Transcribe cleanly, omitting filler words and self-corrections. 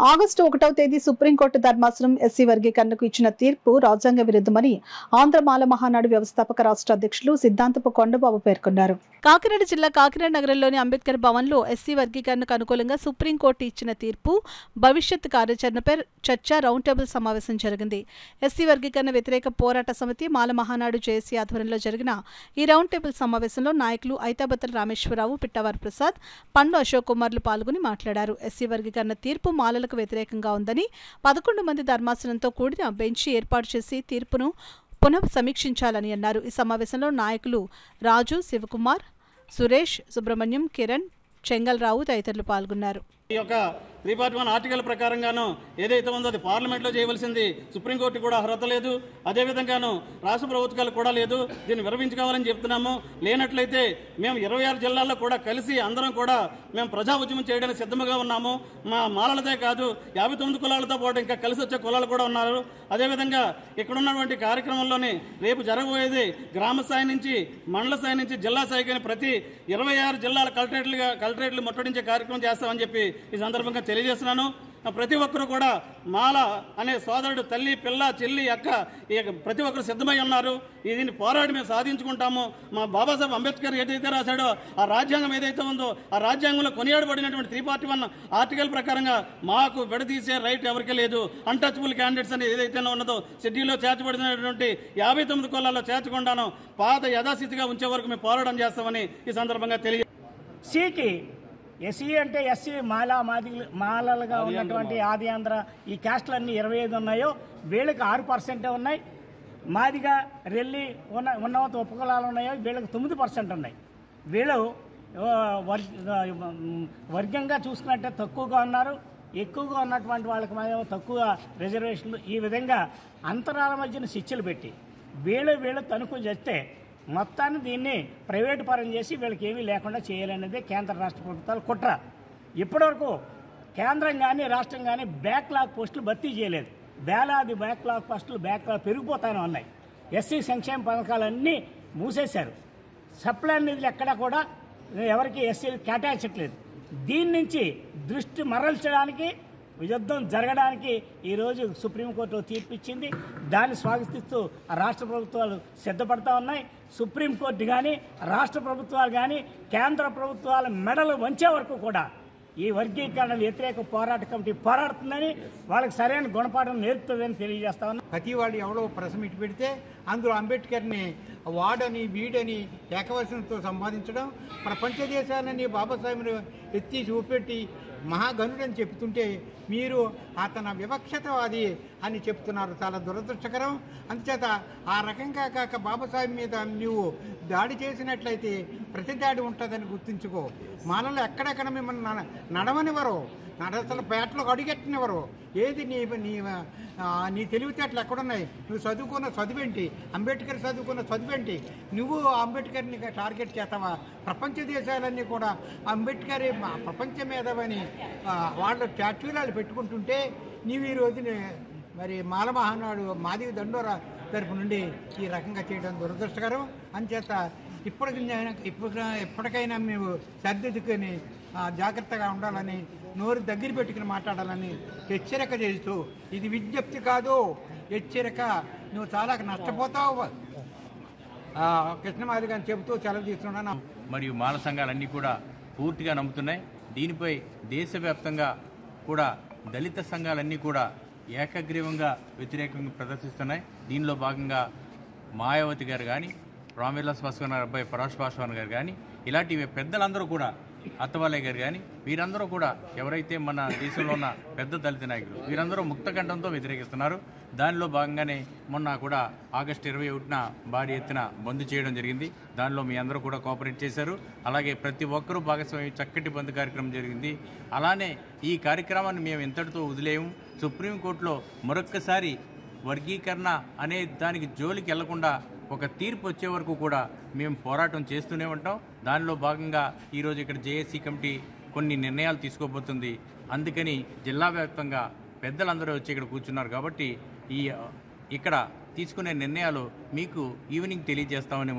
August 1వ తేదీ supreme court ధర్మాసనం ఎస్సీ వర్గీకరణకు ఇచ్చిన తీర్పు రాజ్యాంగ విరుద్ధమని ఆంధ్ర మాల మహానాడు వ్యవస్థాపక రాష్ట్ర అధ్యక్షులు సిద్ధాంతపు కొండబాబు పేర్కొన్నారు. కాకినాడ జిల్లా కాకినాడ నగరంలోని అంబేద్కర్ భవన్లో ఎస్సీ వర్గీకరణకు అనుకూలంగా సుప్రీంకోర్టు ఇచ్చిన తీర్పు భవిష్యత్ కార్యాచరణపై చర్చ రౌండ్ టేబుల్ సమావేశం జరిగింది. ఎస్సీ వర్గీకరణ వ్యతిరేక పోరాట సమితి మాల మహానాడు జేఏసీ ఆధ్వర్యంలో జరిగిన ఈ రౌండ్ టేబుల్ సమావేశంలో నాయకులు ఐతాబత్తల రామేశ్వరరావు, పిట్టవారి ప్రసాద్, పండు అశోక్ కుమార్లు పాల్గొని మాట్లాడారు. ఎస్సీ వర్గీకరణ తీర్పు మాలలకు వ్యతిరేకంగా ఉందని 11 మంది ధర్మాసనంతో కూడిన బెంచి ఏర్పాటు చేసి తీర్పును పునః సమీక్షించాలని అన్నారు. ఈ సమావేశంలో నాయకులు రాజు, శివకుమార్, సురేష్, సుబ్రహ్మణ్యం, కిరణ్, చెంగల్రావు తదితరులు పాల్గొన్నారు. ఈ యొక్క 341 ఆర్టికల్ ప్రకారంగాను ఏదైతే ఉందో అది పార్లమెంట్లో చేయవలసింది సుప్రీంకోర్టు కూడా అర్హత లేదు. అదేవిధంగాను రాష్ట్ర ప్రభుత్వాలు కూడా లేదు. దీన్ని విరమించుకోవాలని చెప్తున్నాము. లేనట్లయితే మేము 26 జిల్లాల్లో కూడా కలిసి అందరం కూడా మేము ప్రజా ఉద్యమం చేయడానికి సిద్ధంగా ఉన్నాము. మా మాలలదే కాదు 59 కులాలతో పాటు ఇంకా కలిసి వచ్చే కులాలు కూడా ఉన్నారు. అదేవిధంగా ఇక్కడ ఉన్నటువంటి కార్యక్రమంలోని రేపు జరగబోయేది గ్రామ స్థాయి నుంచి మండల స్థాయి నుంచి జిల్లా స్థాయికి ప్రతి 26 జిల్లాల కలెక్టరేట్లు ముట్టడించే కార్యక్రమం చేస్తామని చెప్పి ఈ సందర్భంగా తెలియజేస్తున్నాను. ప్రతి ఒక్కరు కూడా మాల అనే సోదరుడు, తల్లి, పిల్ల, చెల్లి, అక్క ప్రతి ఒక్కరు సిద్ధమై ఉన్నారు. దీన్ని పోరాడి మేము సాధించుకుంటాము. మా బాబాసాహెబ్ అంబేద్కర్ ఏదైతే రాశాడో ఆ రాజ్యాంగం ఏదైతే ఉందో ఆ రాజ్యాంగంలో కొనియాడబడినటువంటి 341 ఆర్టికల్ ప్రకారంగా మాకు విడదీసే రైట్ ఎవరికీ లేదు. అన్టచబుల్ క్యాండిడేట్స్ అని ఏదైతే ఉన్నదో షెడ్యూల్లో చేర్చబడినటువంటి 59 కులాల్లో చేర్చకుండాను పాత యథాస్థితిగా ఉంచే వరకు మేము పోరాటం చేస్తామని ఈ సందర్భంగా సికి ఎస్సీ అంటే ఎస్సీ మాలలుగా ఉన్నటువంటి ఆది ఆంధ్ర ఈ క్యాస్టులన్నీ 25 ఉన్నాయో వీళ్ళకి 6% ఉన్నాయి. మాదిగా రెల్లి ఉన్నత ఉపకులాలు ఉన్నాయో వీళ్ళకి 9% ఉన్నాయి. వీళ్ళు వర్గంగా చూసుకున్నట్టే తక్కువగా ఉన్నారు. ఎక్కువగా ఉన్నటువంటి వాళ్ళకి మాత్రం తక్కువ రిజర్వేషన్లు. ఈ విధంగా అంతరాల మధ్యన శిక్షలు పెట్టి వీళ్ళు తణుకు చేస్తే మొత్తాన్ని దీన్ని ప్రైవేటు పరం చేసి వీళ్ళకి ఏమీ లేకుండా చేయాలనేది కేంద్ర రాష్ట్ర ప్రభుత్వాలు కుట్ర. ఇప్పటివరకు కేంద్రం కానీ రాష్ట్రం కానీ బ్యాక్లాగ్ పోస్టులు భర్తీ చేయలేదు. వేలాది బ్యాక్లాగ్ పోస్టులు పెరిగిపోతానే ఉన్నాయి. ఎస్సీ సంక్షేమ పథకాలన్నీ మూసేశారు. సప్లై నిధులు ఎక్కడా కూడా ఎవరికి ఎస్సీలు కేటాయించట్లేదు. దీని నుంచి దృష్టి మరల్చడానికి యుద్ధం జరగడానికి ఈరోజు సుప్రీంకోర్టు తీర్పు ఇచ్చింది. దాన్ని స్వాగతిస్తూ రాష్ట్ర ప్రభుత్వాలు సిద్ధపడతా ఉన్నాయి. సుప్రీంకోర్టు కానీ రాష్ట్ర ప్రభుత్వాలు కానీ కేంద్ర ప్రభుత్వాల మెడలు వంచే వరకు కూడా ఈ వర్గీకరణ వ్యతిరేక పోరాట కమిటీ పోరాడుతుందని వాళ్ళకి సరైన గుణపాఠం నేర్పుతుందని తెలియజేస్తా ఉన్నాం. ప్రతి వాళ్ళు ఎవడో ప్రెస్ మీట్ పెడితే అందులో అంబేద్కర్ని వాడని వీడని ఏకవచనంతో సంపాదించడం, ప్రపంచ దేశాలని బాబాసాహెబ్ని ఎత్తి చూపెట్టి మహాగనుడని చెప్తుంటే మీరు అతను వివక్షతవాది అని చెప్తున్నారు. చాలా దురదృష్టకరం. అందుచేత ఆ రకంగా కాక బాబాసాహెబ్ మీద నువ్వు దాడి చేసినట్లయితే ప్రతి దాడి ఉంటుందని గుర్తుంచుకో. మాలలో ఎక్కడెక్కడ మిమ్మల్ని నడవనివ్వరు, అసలు పేటలోకి అడుగెట్టనివ్వరు. ఏది నీ తెలివితేటలు ఎక్కడున్నాయి? నువ్వు చదువుకున్న చదువేంటి? అంబేద్కర్ చదువుకున్న చదువేంటి? నువ్వు అంబేద్కర్ని టార్గెట్ చేస్తావా? ప్రపంచ దేశాలన్నీ కూడా అంబేద్కర్ ప్రపంచ మేధావని వాళ్ళు స్టాచ్యూలు పెట్టుకుంటుంటే నీవు ఈ రోజుని మరి మాల మహానాడు మాదిగ దండోరా తరపు నుండి ఈ రకంగా చేయడం దురదృష్టకరం. అంచేత ఇప్పటికైనా మేము సర్దిద్దుకొని జాగ్రత్తగా ఉండాలని, నోరు దగ్గర పెట్టుకుని మాట్లాడాలని హెచ్చరిక చేస్తూ, ఇది విజ్ఞప్తి కాదు, హెచ్చరిక. నువ్వు చాలా నష్టపోతావు కృష్ణమాది గారిని చెబుతూ సెలవు తీసుకున్నాను. మరియు మాల సంఘాలన్నీ కూడా పూర్తిగా నమ్ముతున్నాయి. దీనిపై దేశవ్యాప్తంగా కూడా దళిత సంఘాలన్నీ కూడా ఏకగ్రీవంగా వ్యతిరేకంగా ప్రదర్శిస్తున్నాయి. దీనిలో భాగంగా మాయావతి గారు కానీ, రామ్విలాస్ పాస్వాన్ గారి అబ్బాయి పరాష్ పాస్వాన్ గారు కానీ, ఇలాంటి పెద్దలందరూ కూడా, అత్తవాలయ్య గారు కానీ, వీరందరూ కూడా ఎవరైతే మన దేశంలో ఉన్న పెద్ద దళిత నాయకులు వీరందరూ ముక్తకంఠంతో వ్యతిరేకిస్తున్నారు. దానిలో భాగంగానే మొన్న కూడా ఆగస్టు 21న భారీ ఎత్తున బంద్ చేయడం జరిగింది. దానిలో మీ అందరూ కూడా కోఆపరేట్ చేశారు. అలాగే ప్రతి ఒక్కరూ భాగస్వామి చక్కటి బంద్ కార్యక్రమం జరిగింది. అలానే ఈ కార్యక్రమాన్ని మేము ఇంతటితో వదిలేము. సుప్రీంకోర్టులో మరొక్కసారి వర్గీకరణ అనే దానికి జోలికి వెళ్లకుండా ఒక తీర్పు వచ్చే వరకు కూడా మేము పోరాటం చేస్తూనే ఉంటాం. దానిలో భాగంగా ఈరోజు ఇక్కడ జేఏసీ కమిటీ కొన్ని నిర్ణయాలు తీసుకోబోతుంది. అందుకని జిల్లా వ్యాప్తంగా పెద్దలందరూ వచ్చి ఇక్కడ కూర్చున్నారు కాబట్టి ఇక్కడ తీసుకునే నిర్ణయాలు మీకు ఈవినింగ్ తెలియజేస్తామని